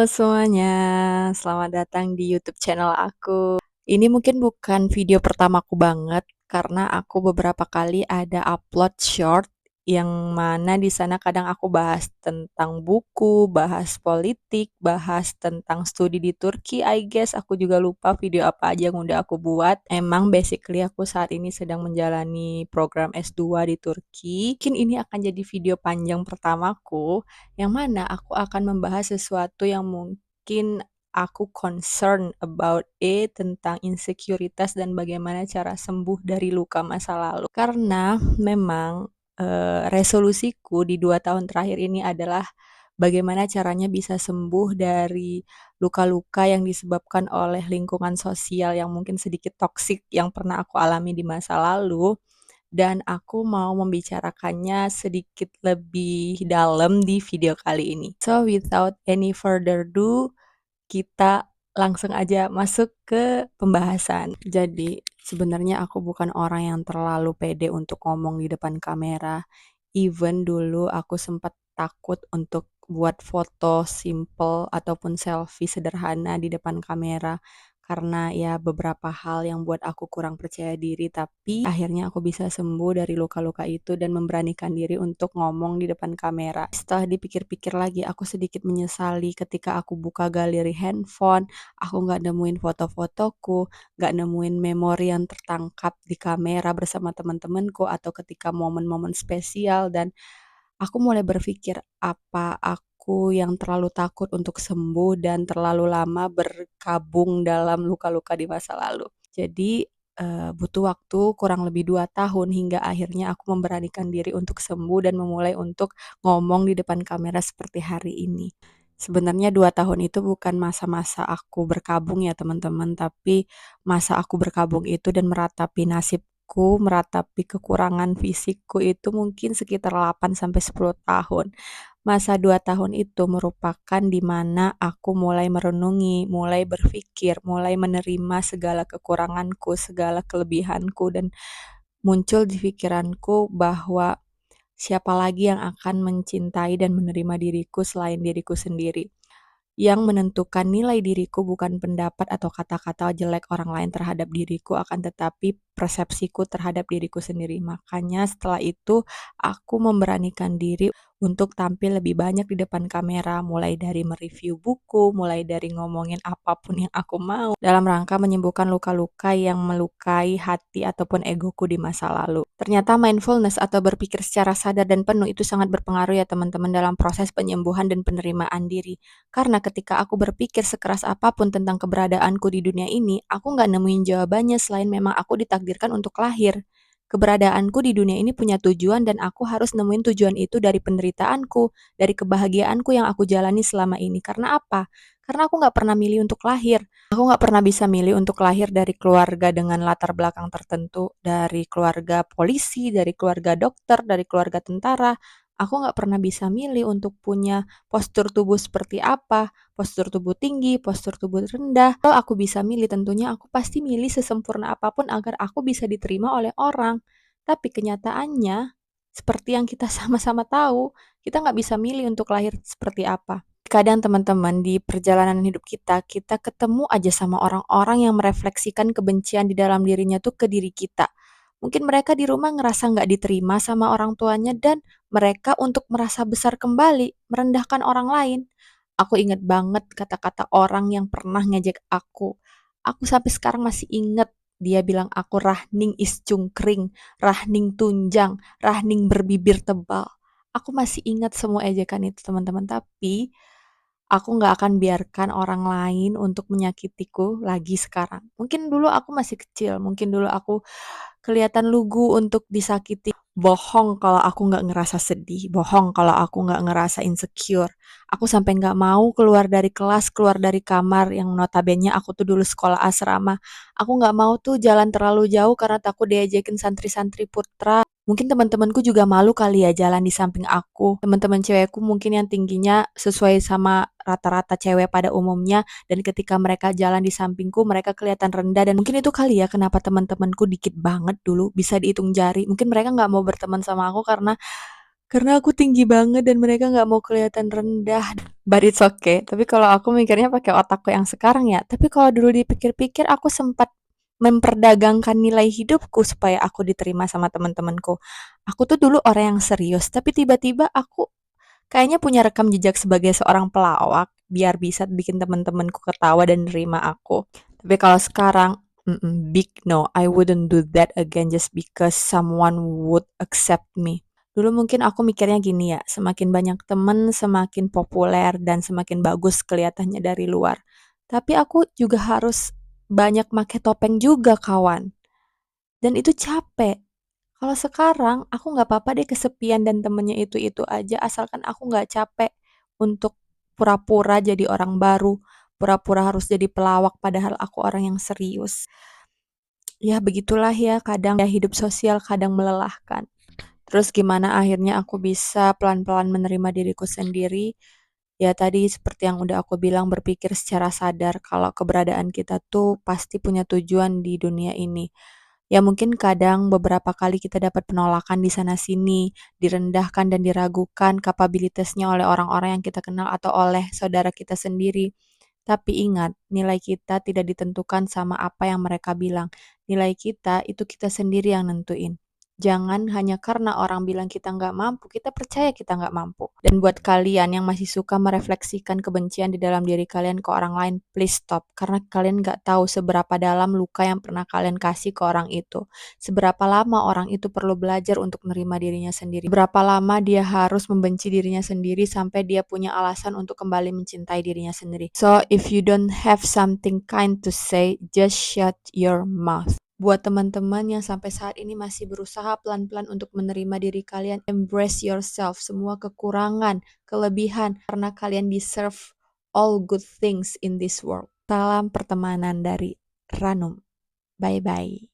semuanya, selamat datang di YouTube channel aku. Ini mungkin bukan video pertamaku banget karena aku beberapa kali ada upload short yang mana di sana kadang aku bahas tentang buku, bahas politik, bahas tentang studi di Turki. I guess aku juga lupa video apa aja yang udah aku buat. Emang basically aku saat ini sedang menjalani program S2 di Turki. Mungkin ini akan jadi video panjang pertamaku yang mana aku akan membahas sesuatu yang mungkin aku concern about it tentang insekuritas dan bagaimana cara sembuh dari luka masa lalu. Karena memang resolusiku di 2 tahun terakhir ini adalah bagaimana caranya bisa sembuh dari luka-luka yang disebabkan oleh lingkungan sosial yang mungkin sedikit toksik yang pernah aku alami di masa lalu dan aku mau membicarakannya sedikit lebih dalam di video kali ini. So, without any further ado, kita langsung aja masuk ke pembahasan. Jadi, sebenarnya aku bukan orang yang terlalu pede untuk ngomong di depan kamera. Even dulu aku sempat takut untuk buat foto simple ataupun selfie sederhana di depan kamera karena ya beberapa hal yang buat aku kurang percaya diri, tapi akhirnya aku bisa sembuh dari luka-luka itu dan memberanikan diri untuk ngomong di depan kamera. Setelah dipikir-pikir lagi, aku sedikit menyesali ketika aku buka galeri handphone, aku nggak nemuin foto-fotoku, nggak nemuin memori yang tertangkap di kamera bersama teman-temanku atau ketika momen-momen spesial dan aku mulai berpikir apa aku yang terlalu takut untuk sembuh dan terlalu lama berkabung dalam luka-luka di masa lalu. Jadi butuh waktu kurang lebih 2 tahun hingga akhirnya aku memberanikan diri untuk sembuh dan memulai untuk ngomong di depan kamera seperti hari ini. Sebenarnya 2 tahun itu bukan masa-masa aku berkabung ya teman-teman, tapi masa aku berkabung itu dan meratapi nasibku, meratapi kekurangan fisikku itu mungkin sekitar 8 sampai 10 tahun. Masa 2 tahun itu merupakan di mana aku mulai merenungi, mulai berpikir, mulai menerima segala kekuranganku, segala kelebihanku dan muncul di pikiranku bahwa siapa lagi yang akan mencintai dan menerima diriku selain diriku sendiri. Yang menentukan nilai diriku bukan pendapat atau kata-kata jelek orang lain terhadap diriku, akan tetapi persepsiku terhadap diriku sendiri. Makanya setelah itu aku memberanikan diri untuk tampil lebih banyak di depan kamera, mulai dari mereview buku, mulai dari ngomongin apapun yang aku mau, dalam rangka menyembuhkan luka-luka yang melukai hati ataupun egoku di masa lalu. Ternyata mindfulness atau berpikir secara sadar dan penuh itu sangat berpengaruh ya teman-teman dalam proses penyembuhan dan penerimaan diri. Karena ketika aku berpikir sekeras apapun tentang keberadaanku di dunia ini, aku nggak nemuin jawabannya selain memang aku ditakdirkan untuk lahir. Keberadaanku di dunia ini punya tujuan dan aku harus nemuin tujuan itu dari penderitaanku, dari kebahagiaanku yang aku jalani selama ini. Karena apa? Karena aku nggak pernah milih untuk lahir. Aku nggak pernah bisa milih untuk lahir dari keluarga dengan latar belakang tertentu, dari keluarga polisi, dari keluarga dokter, dari keluarga tentara. Aku nggak pernah bisa milih untuk punya postur tubuh seperti apa, postur tubuh tinggi, postur tubuh rendah. Kalau aku bisa milih, tentunya aku pasti milih sesempurna apapun agar aku bisa diterima oleh orang. Tapi kenyataannya, seperti yang kita sama-sama tahu, kita nggak bisa milih untuk lahir seperti apa. Kadang teman-teman di perjalanan hidup kita ketemu aja sama orang-orang yang merefleksikan kebencian di dalam dirinya tuh ke diri kita. Mungkin mereka di rumah ngerasa nggak diterima sama orang tuanya dan mereka untuk merasa besar kembali, merendahkan orang lain. Aku inget banget kata-kata orang yang pernah ngejek aku. Aku sampai sekarang masih inget. Dia bilang aku rahning is cungkring, rahning tunjang, rahning berbibir tebal. Aku masih ingat semua ejekan itu teman-teman. Tapi aku nggak akan biarkan orang lain untuk menyakitiku lagi sekarang. Mungkin dulu aku masih kecil, mungkin dulu aku kelihatan lugu untuk disakiti. Bohong kalau aku nggak ngerasa sedih, bohong kalau aku nggak ngerasa insecure. Aku sampai nggak mau keluar dari kelas, keluar dari kamar yang notabene aku tuh dulu sekolah asrama. Aku nggak mau tuh jalan terlalu jauh karena takut diajakin santri-santri putra. Mungkin teman-temanku juga malu kali ya jalan di samping aku. Teman-teman cewekku mungkin yang tingginya sesuai sama rata-rata cewek pada umumnya dan ketika mereka jalan di sampingku mereka kelihatan rendah dan mungkin itu kali ya kenapa teman-temanku dikit banget dulu bisa dihitung jari. Mungkin mereka nggak mau berteman sama aku karena karena aku tinggi banget dan mereka nggak mau kelihatan rendah. But it's okay. Tapi kalau aku mikirnya pakai otakku yang sekarang ya. Tapi kalau dulu dipikir-pikir aku sempat memperdagangkan nilai hidupku supaya aku diterima sama teman-temanku. Aku tuh dulu orang yang serius, tapi tiba-tiba aku kayaknya punya rekam jejak sebagai seorang pelawak biar bisa bikin teman-temanku ketawa dan nerima aku. Tapi kalau sekarang, big no, I wouldn't do that again just because someone would accept me. Dulu mungkin aku mikirnya gini ya, semakin banyak temen, semakin populer dan semakin bagus kelihatannya dari luar. Tapi aku juga harus banyak make topeng juga kawan. Dan itu capek. Kalau sekarang aku nggak apa-apa deh kesepian dan temennya itu-itu aja asalkan aku nggak capek untuk pura-pura jadi orang baru, pura-pura harus jadi pelawak padahal aku orang yang serius. Ya begitulah ya kadang ya hidup sosial kadang melelahkan. Terus gimana akhirnya aku bisa pelan-pelan menerima diriku sendiri? Ya tadi seperti yang udah aku bilang berpikir secara sadar kalau keberadaan kita tuh pasti punya tujuan di dunia ini. Ya mungkin kadang beberapa kali kita dapat penolakan di sana sini, direndahkan dan diragukan kapabilitasnya oleh orang-orang yang kita kenal atau oleh saudara kita sendiri. Tapi ingat, nilai kita tidak ditentukan sama apa yang mereka bilang. Nilai kita itu kita sendiri yang nentuin. Jangan hanya karena orang bilang kita nggak mampu, kita percaya kita nggak mampu. Dan buat kalian yang masih suka merefleksikan kebencian di dalam diri kalian ke orang lain, please stop. Karena kalian nggak tahu seberapa dalam luka yang pernah kalian kasih ke orang itu. Seberapa lama orang itu perlu belajar untuk menerima dirinya sendiri. Berapa lama dia harus membenci dirinya sendiri sampai dia punya alasan untuk kembali mencintai dirinya sendiri. So, if you don't have something kind to say, just shut your mouth. Buat teman-teman yang sampai saat ini masih berusaha pelan-pelan untuk menerima diri kalian, embrace yourself, semua kekurangan, kelebihan, karena kalian deserve all good things in this world. Salam pertemanan dari Ranum. Bye-bye.